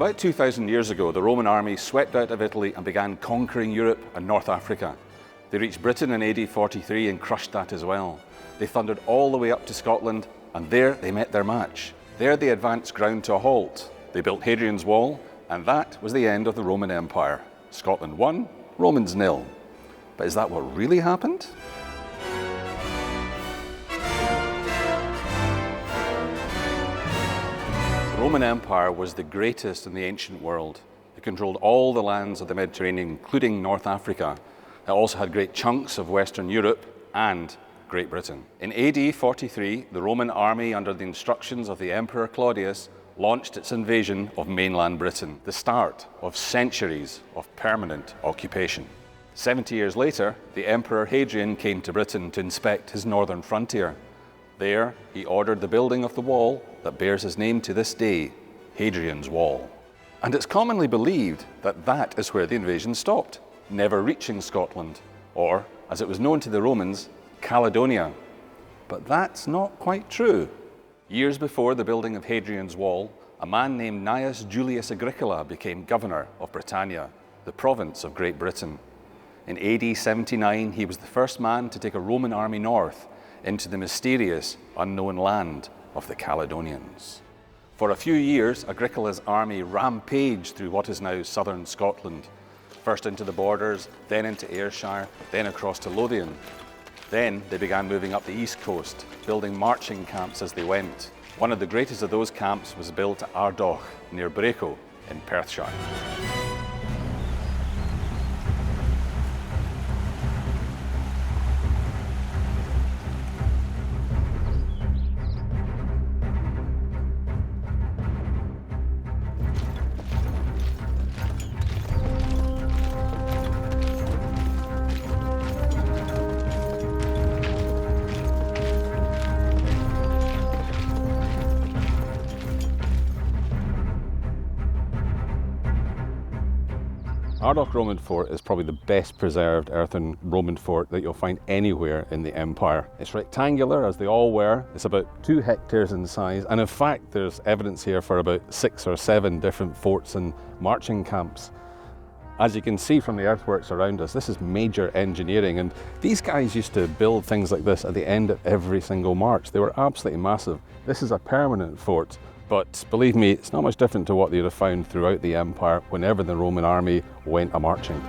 About 2,000 years ago, the Roman army swept out of Italy and began conquering Europe and North Africa. They reached Britain in AD 43 and crushed that as well. They thundered all the way up to Scotland, and there they met their match. There they advanced ground to a halt. They built Hadrian's Wall, and that was the end of the Roman Empire. Scotland won, Romans nil. But is that what really happened? The Roman Empire was the greatest in the ancient world. It controlled all the lands of the Mediterranean, including North Africa. It also had great chunks of Western Europe and Great Britain. In AD 43, the Roman army, under the instructions of the Emperor Claudius, launched its invasion of mainland Britain, the start of centuries of permanent occupation. 70 years later, the Emperor Hadrian came to Britain to inspect his northern frontier. There, he ordered the building of the wall that bears his name to this day, Hadrian's Wall. And it's commonly believed that that is where the invasion stopped, never reaching Scotland, or, as it was known to the Romans, Caledonia. But that's not quite true. Years before the building of Hadrian's Wall, a man named Gnaeus Julius Agricola became governor of Britannia, the province of Great Britain. In AD 79, he was the first man to take a Roman army north into the mysterious, unknown land of the Caledonians. For a few years, Agricola's army rampaged through what is now southern Scotland, first into the borders, then into Ayrshire, then across to Lothian. Then they began moving up the east coast, building marching camps as they went. One of the greatest of those camps was built at Ardoch, near Braco, in Perthshire. Ardoch Roman Fort is probably the best preserved earthen Roman fort that you'll find anywhere in the empire. It's rectangular, as they all were. It's about 2 hectares in size, and in fact there's evidence here for about 6 or 7 different forts and marching camps. As you can see from the earthworks around us, this is major engineering, and these guys used to build things like this at the end of every single march. They were absolutely massive. This is a permanent fort. But believe me, it's not much different to what you'd have found throughout the empire whenever the Roman army went a-marching.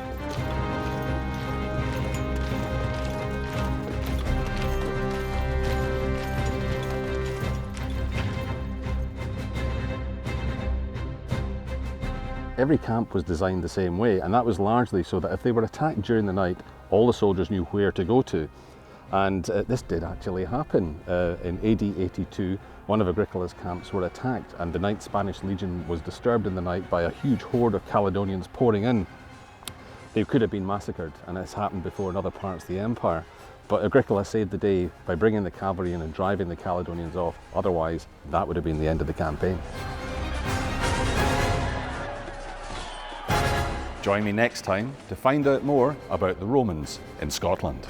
Every camp was designed the same way, and that was largely so that if they were attacked during the night, all the soldiers knew where to go to. And this did actually happen. In AD 82, one of Agricola's camps were attacked, and the 9th Spanish Legion was disturbed in the night by a huge horde of Caledonians pouring in. They could have been massacred, and it's happened before in other parts of the empire. But Agricola saved the day by bringing the cavalry in and driving the Caledonians off. Otherwise, that would have been the end of the campaign. Join me next time to find out more about the Romans in Scotland.